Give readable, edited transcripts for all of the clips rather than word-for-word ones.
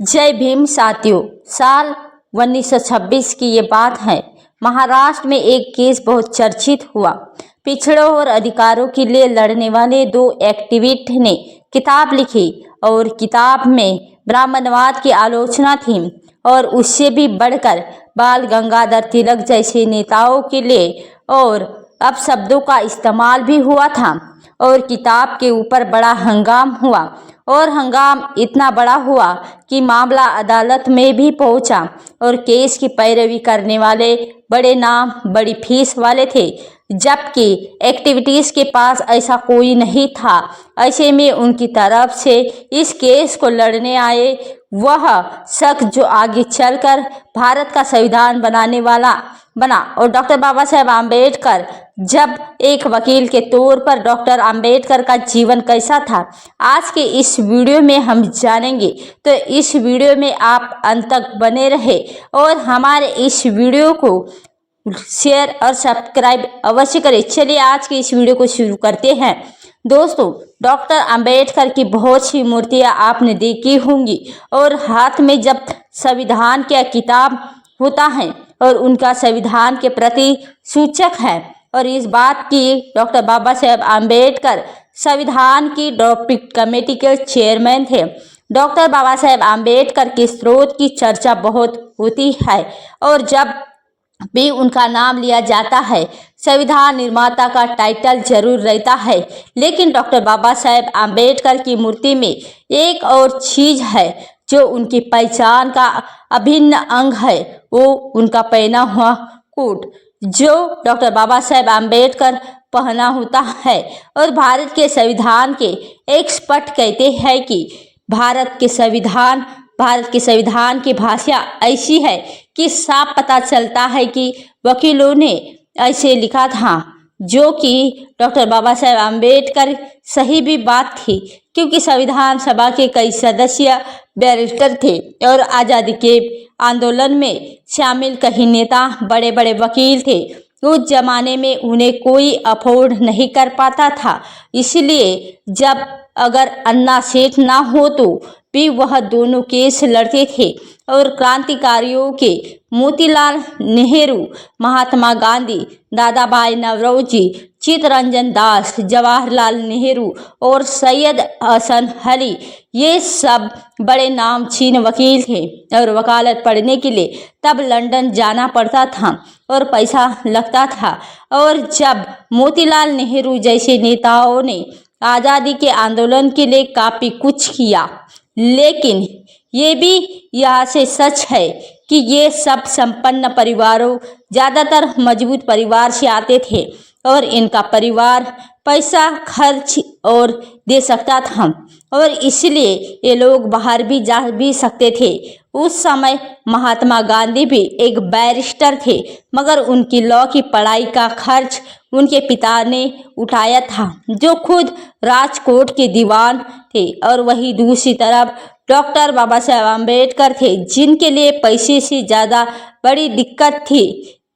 जय भीम साथियों। साल 1926 की ये बात है। महाराष्ट्र में एक केस बहुत चर्चित हुआ। पिछड़ों और अधिकारों के लिए लड़ने वाले दो एक्टिविस्ट ने किताब लिखी और किताब में ब्राह्मणवाद की आलोचना थी और उससे भी बढ़कर बाल गंगाधर तिलक जैसे नेताओं के लिए और अपशब्दों का इस्तेमाल भी हुआ था और किताब के ऊपर बड़ा हंगाम हुआ और हंगाम इतना बड़ा हुआ कि मामला अदालत में भी पहुंचा और केस की पैरवी करने वाले बड़े नाम बड़ी फीस वाले थे, जबकि एक्टिविटीज के पास ऐसा कोई नहीं था। ऐसे में उनकी तरफ से इस केस को लड़ने आए वह शख्स जो आगे चलकर भारत का संविधान बनाने वाला बना और डॉक्टर बाबा साहेब आम्बेडकर। जब एक वकील के तौर पर डॉक्टर आम्बेडकर का जीवन कैसा था, आज के इस वीडियो में हम जानेंगे। तो इस वीडियो में आप अंत तक बने रहे और हमारे इस वीडियो को शेयर और सब्सक्राइब अवश्य करें। चलिए आज के इस वीडियो को शुरू करते हैं। दोस्तों, डॉक्टर आम्बेडकर की बहुत सी मूर्तियां आपने देखी होंगी और हाथ में जब संविधान का किताब होता है और उनका संविधान के प्रति सूचक है और इस बात की डॉक्टर बाबा साहेब आम्बेडकर संविधान की ड्राफ्टिंग कमेटी के चेयरमैन थे। डॉक्टर बाबा साहेब आम्बेडकर के स्रोत की चर्चा बहुत होती है और जब भी उनका नाम लिया जाता है संविधान निर्माता का टाइटल जरूर रहता है, लेकिन डॉक्टर बाबा साहेब आम्बेडकर की मूर्ति में एक और चीज है जो उनकी पहचान का अभिन्न अंग है, वो उनका पहना हुआ कोट जो डॉक्टर बाबा साहेब आम्बेडकर पहना होता है। और भारत के संविधान के एक्सपर्ट कहते हैं कि भारत के संविधान की भाषा ऐसी है कि साफ पता चलता है कि वकीलों ने ऐसे लिखा था, जो कि डॉक्टर बाबा साहेब आम्बेडकर सही भी बात थी, क्योंकि संविधान सभा के कई सदस्य बैरिस्टर थे और आज़ादी के आंदोलन में शामिल कई नेता बड़े बड़े वकील थे। उस जमाने में उन्हें कोई अफोर्ड नहीं कर पाता था, इसलिए जब अगर अन्ना सेठ ना हो तो भी वह दोनों केस लड़ते थे और क्रांतिकारियों के मोतीलाल नेहरू, महात्मा गांधी, दादा भाई नौरोजी, चित्तरंजन दास, जवाहरलाल नेहरू और सैयद हसन अली, ये सब बड़े नामचीन वकील थे और वकालत पढ़ने के लिए तब लंदन जाना पड़ता था और पैसा लगता था। और जब मोतीलाल नेहरू जैसे नेताओं ने आज़ादी के आंदोलन के लिए काफ़ी कुछ किया, लेकिन ये भी यहाँ से सच है कि ये सब संपन्न परिवारों, ज़्यादातर मजबूत परिवार से आते थे और इनका परिवार पैसा खर्च और दे सकता था और इसलिए ये लोग बाहर भी जा भी सकते थे। उस समय महात्मा गांधी भी एक बैरिस्टर थे, मगर उनकी लॉ की पढ़ाई का खर्च उनके पिता ने उठाया था, जो खुद राजकोट के दीवान थे। और वही दूसरी तरफ डॉक्टर बाबा साहेब आम्बेडकर थे, जिनके लिए पैसे से ज़्यादा बड़ी दिक्कत थी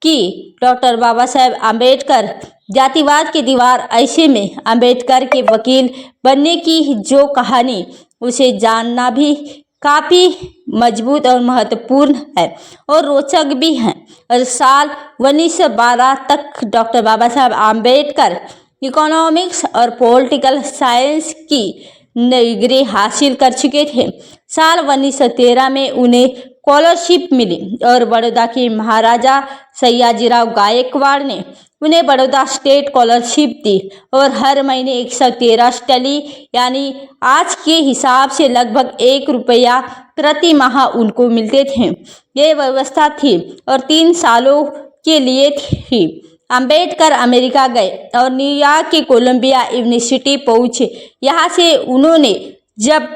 कि डॉक्टर बाबा साहेब आम्बेडकर जातिवाद की दीवार। ऐसे में आम्बेडकर के वकील बनने की जो कहानी, उसे जानना भी काफ़ी मजबूत और महत्वपूर्ण है और रोचक भी है। और साल 1912 तक डॉक्टर बाबा साहेब आम्बेडकर इकोनॉमिक्स और पॉलिटिकल साइंस की डिग्री हासिल कर चुके थे। साल 1913 में उन्हें स्कॉलरशिप मिली और बड़ौदा के महाराजा सयाजीराव गायकवाड़ ने उन्हें बड़ौदा स्टेट स्कॉलरशिप दी और हर महीने 113 स्टली यानी आज के हिसाब से लगभग ₹1 प्रति माह उनको मिलते थे। ये व्यवस्था थी और 3 सालों के लिए थी। अम्बेडकर अमेरिका गए और न्यूयॉर्क की कोलंबिया यूनिवर्सिटी पहुंचे। यहाँ से उन्होंने जब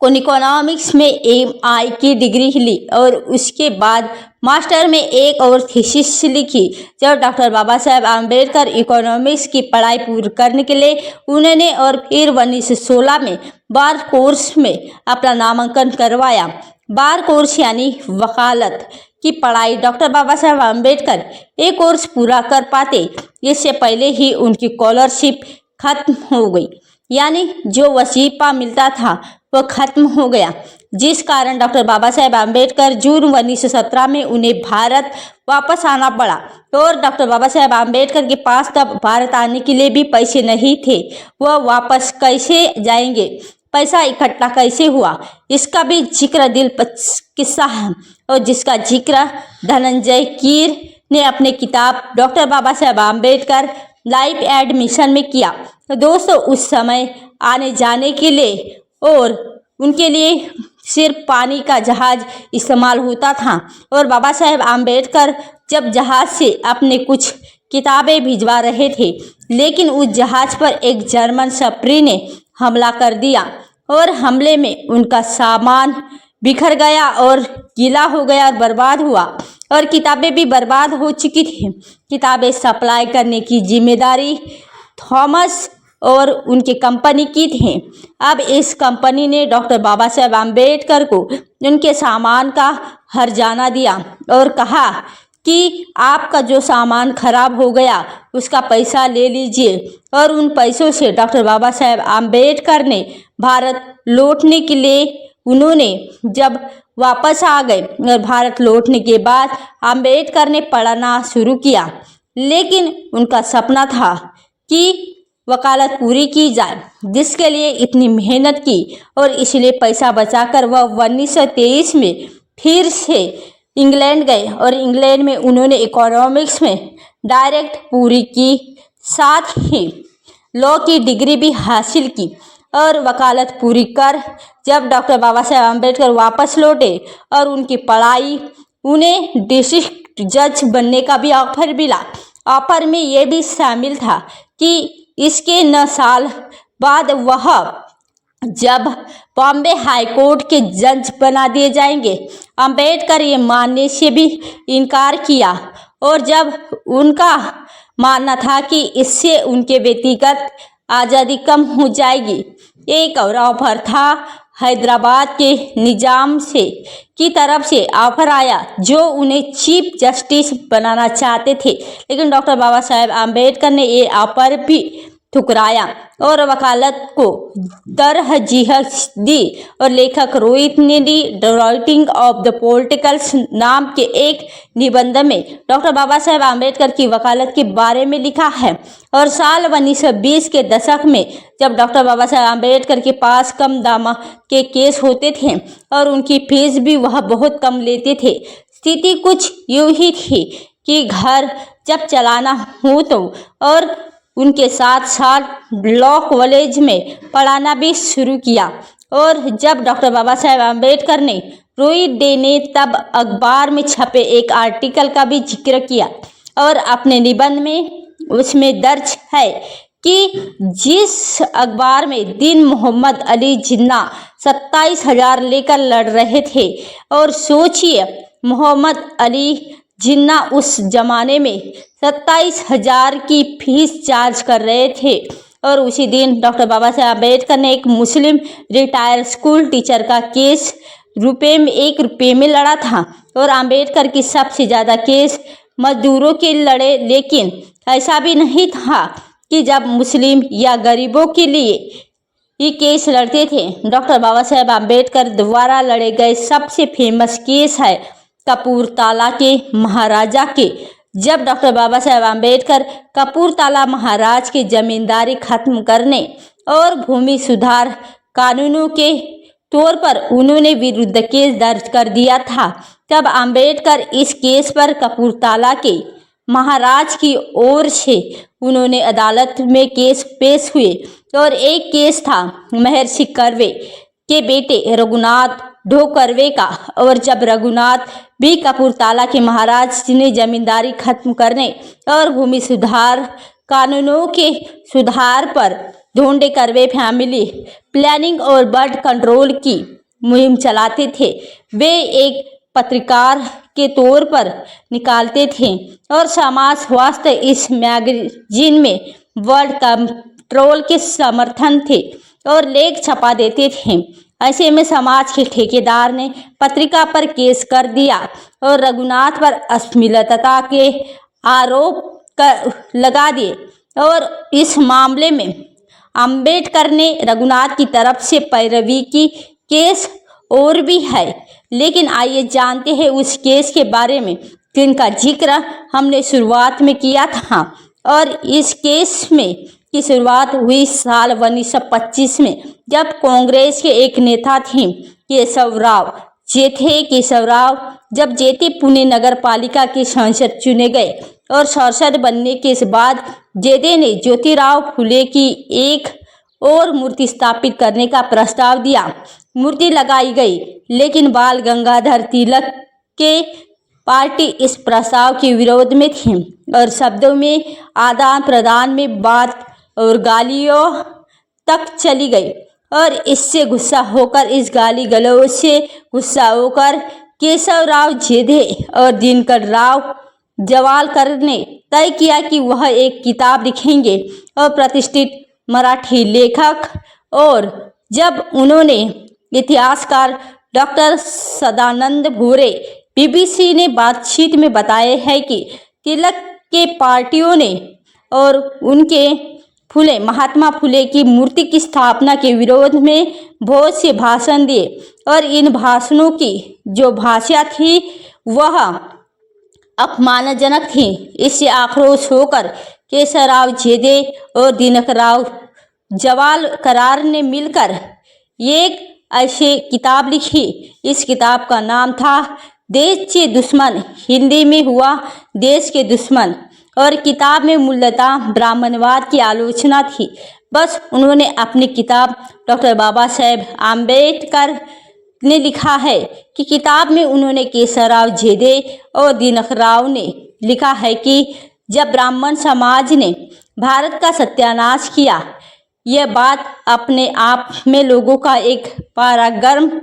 इकोनॉमिक्स में MI की डिग्री ली और उसके बाद मास्टर में एक और थीसिस लिखी। जब डॉक्टर बाबा साहेब आम्बेडकर इकोनॉमिक्स की पढ़ाई पूरी करने के लिए उन्होंने और फिर 1916 में बार कोर्स में अपना नामांकन करवाया। बार कोर्स यानी वकालत की पढ़ाई डॉक्टर बाबा साहेब आम्बेडकर एक कोर्स पूरा कर पाते, इससे पहले ही उनकी स्कॉलरशिप खत्म हो गई, यानी जो वजीफा मिलता था वो खत्म हो गया, जिस कारण डॉक्टर बाबा साहेब आम्बेडकर जून 1917 में उन्हें भारत वापस आना पड़ा। और डॉक्टर बाबा साहेब आम्बेडकर के पास तब भारत आने के लिए भी पैसे नहीं थे। वह वापस कैसे जाएंगे, पैसा इकट्ठा कैसे हुआ, इसका भी जिक्र किस्सा है, और जिसका जिक्र धनंजय कीर ने अपने किताब doctor Baba Saheb Ambedkar life and mission में किया। तो दोस्तों, उस समय आने जाने के लिए और उनके लिए सिर्फ पानी का जहाज इस्तेमाल होता था, और बाबा साहेब आम्बेडकर जब जहाज से अपने कुछ किताबें भिजवा रहे थे, लेकिन उस जहाज पर एक जर्मन सप्री ने हमला कर दिया, और हमले में उनका सामान बिखर गया और गीला हो गया और बर्बाद हुआ, और किताबें भी बर्बाद हो चुकी थी। किताबें सप्लाई करने की जिम्मेदारी थॉमस और उनकी कंपनी की थी। अब इस कंपनी ने डॉक्टर बाबा साहेब आम्बेडकर को उनके सामान का हर्जाना दिया और कहा कि आपका जो सामान खराब हो गया उसका पैसा ले लीजिए। और उन पैसों से डॉक्टर बाबा साहेब आम्बेडकर ने भारत लौटने के लिए उन्होंने जब वापस आ गए, और भारत लौटने के बाद आम्बेडकर ने पढ़ना शुरू किया, लेकिन उनका सपना था कि वकालत पूरी की जाए, जिसके लिए इतनी मेहनत की, और इसलिए पैसा बचाकर वह 1923 में फिर से इंग्लैंड गए, और इंग्लैंड में उन्होंने इकोनॉमिक्स में डायरेक्ट पूरी की, साथ ही लॉ की डिग्री भी हासिल की। और वकालत पूरी कर जब डॉक्टर बाबा साहेब आम्बेडकर वापस लौटे और उनकी पढ़ाई, उन्हें डिस्ट्रिक्ट जज बनने का भी ऑफर मिला। ऑफर में ये भी शामिल था कि इसके 9 साल बाद वह जब बॉम्बे हाई कोर्ट के जज बना दिए जाएंगे। अंबेडकर ये मानने से भी इनकार किया, और जब उनका मानना था कि इससे उनके व्यक्तिगत आज़ादी कम हो जाएगी। एक और ऑफर था हैदराबाद के निजाम से की तरफ से ऑफर आया, जो उन्हें चीफ जस्टिस बनाना चाहते थे, लेकिन डॉक्टर बाबा साहेब आम्बेडकर ने ये ऑफर भी ठुकराया और वकालत को तरजीह दी। और लेखक रोहित ने दी राइटिंग ऑफ द पॉलिटिकल्स नाम के एक निबंध में डॉक्टर बाबा साहेब आम्बेडकर की वकालत के बारे में लिखा है। और साल 1920 के दशक में जब डॉक्टर बाबा साहेब आम्बेडकर के पास कम दाम के केस होते थे और उनकी फीस भी वह बहुत कम लेते थे, स्थिति कुछ यूँ ही थी कि घर जब चलाना हो तो, और उनके साथ साथ लॉ कॉलेज में पढ़ाना भी शुरू किया। और जब डॉक्टर बाबा साहेब आम्बेडकर ने रोहित डे ने तब अखबार में छपे एक आर्टिकल का भी जिक्र किया, और अपने निबंध में उसमें दर्ज है कि जिस अखबार में दिन मोहम्मद अली जिन्ना 27,000 लेकर लड़ रहे थे, और सोचिए मोहम्मद अली जिन्ना उस जमाने में 27,000 की फीस चार्ज कर रहे थे। और उसी दिन डॉक्टर बाबा साहेब आम्बेडकर ने एक मुस्लिम रिटायर्ड स्कूल टीचर का केस ₹1 में लड़ा था, और आम्बेडकर की सबसे ज़्यादा केस मजदूरों के लड़े, लेकिन ऐसा भी नहीं था कि जब मुस्लिम या गरीबों के लिए ये केस लड़ते थे। डॉक्टर बाबा साहेब आम्बेडकर द्वारा लड़े गए सबसे फेमस केस है कपूरताला के महाराजा के। जब डॉक्टर बाबा साहेब आम्बेडकर कपूरताला महाराज की जमींदारी खत्म करने और भूमि सुधार कानूनों के तौर पर उन्होंने विरुद्ध केस दर्ज कर दिया था, तब आम्बेडकर इस केस पर कपूरताला के महाराज की ओर से उन्होंने अदालत में केस पेश हुए। और एक केस था महर्षि कर्वे के बेटे रघुनाथ ढो कर्वे का, और जब रघुनाथ भी कपूरताला के महाराज ने जमींदारी खत्म करने और भूमि सुधार कानूनों के सुधार पर ढोंडे कर्वे फैमिली प्लानिंग और बर्ड कंट्रोल की मुहिम चलाते थे। वे एक पत्रकार के तौर पर निकालते थे और समाज स्वास्थ्य इस मैगजीन में बर्ड कंट्रोल के समर्थन थे और लेख छपा देते थे। ऐसे में समाज के ठेकेदार ने पत्रिका पर केस कर दिया और रघुनाथ पर अश्लीलता के आरोप लगा दिए। और इस मामले में अंबेडकर ने रघुनाथ की तरफ से पैरवी की केस और भी है, लेकिन आइए जानते हैं उस केस के बारे में जिनका जिक्र हमने शुरुआत में किया था। और इस केस में की शुरुआत हुई साल 1925 में, जब कांग्रेस के एक नेता थे केशवराव जब जेठे पुणे नगर पालिका के सांसद चुने गए और सांसद बनने के बाद जेठे ने ज्योतिराव फुले की एक और मूर्ति स्थापित करने का प्रस्ताव दिया। मूर्ति लगाई गई, लेकिन बाल गंगाधर तिलक के पार्टी इस प्रस्ताव के विरोध में थी और शब्दों में आदान प्रदान में बात और गालियों तक चली गई। और इससे गुस्सा होकर इस गाली गलौज से गुस्सा होकर केशवराव जेठे और दिनकर राव जवालकर ने तय किया कि वह एक किताब लिखेंगे और प्रतिष्ठित मराठी लेखक। और जब उन्होंने इतिहासकार डॉक्टर सदानंद भोरे बीबीसी ने बातचीत में बताया है कि तिलक के पार्टियों ने और उनके महात्मा फुले की मूर्ति की स्थापना के विरोध में बहुत से भाषण दिए और इन भाषणों की जो भाषा थी वह अपमानजनक थी। इससे आक्रोश होकर केशवराव जेठे और दिनकरराव जवालकर ने मिलकर एक ऐसी किताब लिखी। इस किताब का नाम था देश के दुश्मन, हिंदी में हुआ देश के दुश्मन। और किताब में मूलतः ब्राह्मणवाद की आलोचना थी। बस उन्होंने अपनी किताब डॉक्टर बाबा साहेब आम्बेडकर ने लिखा है कि किताब में उन्होंने केशवराव जेठे और दिनकरराव ने लिखा है कि जब ब्राह्मण समाज ने भारत का सत्यानाश किया, यह बात अपने आप में लोगों का एक पारा गर्म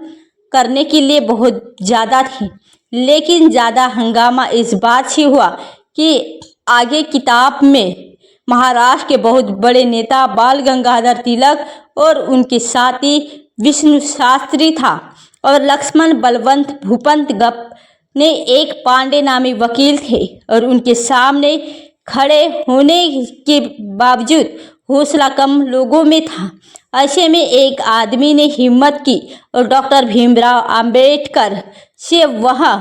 करने के लिए बहुत ज़्यादा थी, लेकिन ज़्यादा हंगामा इस बात से हुआ कि आगे किताब में महाराष्ट्र के बहुत बड़े नेता बाल गंगाधर तिलक और उनके साथी विष्णु शास्त्री था और लक्ष्मण बलवंत भूपंत गप ने एक पांडे नामी वकील थे और उनके सामने खड़े होने के बावजूद हौसला कम लोगों में था। ऐसे में एक आदमी ने हिम्मत की और डॉक्टर भीमराव अंबेडकर से वह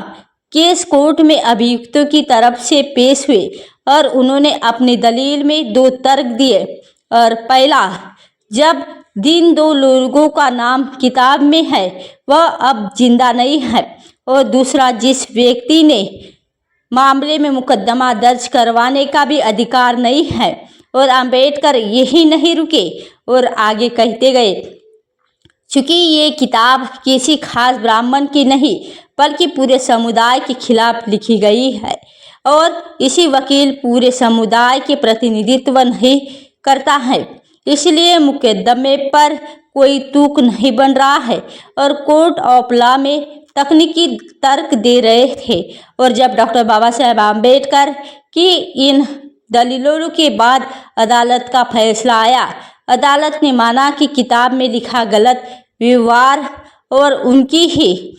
केस कोर्ट में अभियुक्तों की तरफ से पेश हुए और उन्होंने अपनी दलील में दो तर्क दिए। और पहला, जब जिन दो लोगों का नाम किताब में है वह अब जिंदा नहीं है, और दूसरा, जिस व्यक्ति ने मामले में मुकदमा दर्ज करवाने का भी अधिकार नहीं है। और अंबेडकर यही नहीं रुके और आगे कहते गए, चूँकि ये किताब किसी खास ब्राह्मण की नहीं बल्कि पूरे समुदाय के खिलाफ लिखी गई है और इसी वकील पूरे समुदाय के प्रतिनिधित्व नहीं करता है, इसलिए मुकदमे पर कोई तुक नहीं बन रहा है। और कोर्ट ऑफ लॉ में तकनीकी तर्क दे रहे थे। और जब डॉक्टर बाबा साहेब आम्बेडकर की इन दलीलों के बाद अदालत का फैसला आया, अदालत ने माना कि किताब में लिखा गलत व्यवहार और उनकी ही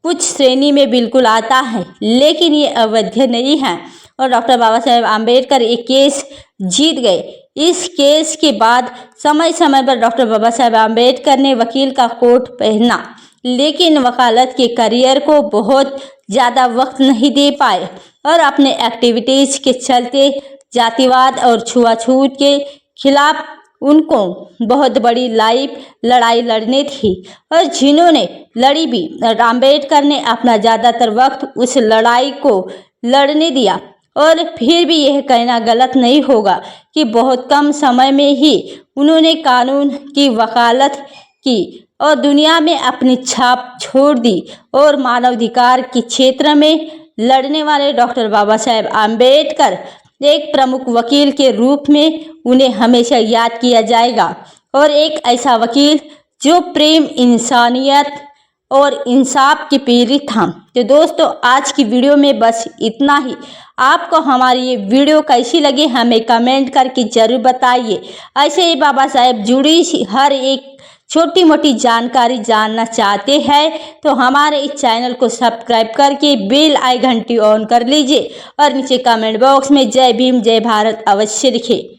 कुछ श्रेणी में बिल्कुल आता है, लेकिन ये अवैध नहीं है। और डॉक्टर बाबा साहेब आम्बेडकर एक केस जीत गए। इस केस के बाद समय समय पर डॉक्टर बाबा साहेब आम्बेडकर ने वकील का कोट पहना, लेकिन वकालत के करियर को बहुत ज़्यादा वक्त नहीं दे पाए और अपने एक्टिविटीज़ के चलते जातिवाद और छुआछूत के खिलाफ उनको बहुत बड़ी लड़ाई लड़नी थी और जिन्होंने लड़ी भी। और आम्बेडकर ने अपना ज़्यादातर वक्त उस लड़ाई को लड़ने दिया। और फिर भी यह कहना गलत नहीं होगा कि बहुत कम समय में ही उन्होंने कानून की वकालत की और दुनिया में अपनी छाप छोड़ दी। और मानवाधिकार के क्षेत्र में लड़ने वाले डॉक्टर बाबा साहेब आम्बेडकर एक प्रमुख वकील के रूप में उन्हें हमेशा याद किया जाएगा और एक ऐसा वकील जो प्रेम, इंसानियत और इंसाफ के प्रेरित था। तो दोस्तों, आज की वीडियो में बस इतना ही। आपको हमारी ये वीडियो कैसी लगी हमें कमेंट करके ज़रूर बताइए। ऐसे ही बाबा साहेब जुड़ी हर एक छोटी मोटी जानकारी जानना चाहते हैं तो हमारे इस चैनल को सब्सक्राइब करके बेल आई घंटी ऑन कर लीजिए और नीचे कमेंट बॉक्स में जय भीम जय भारत अवश्य लिखिए।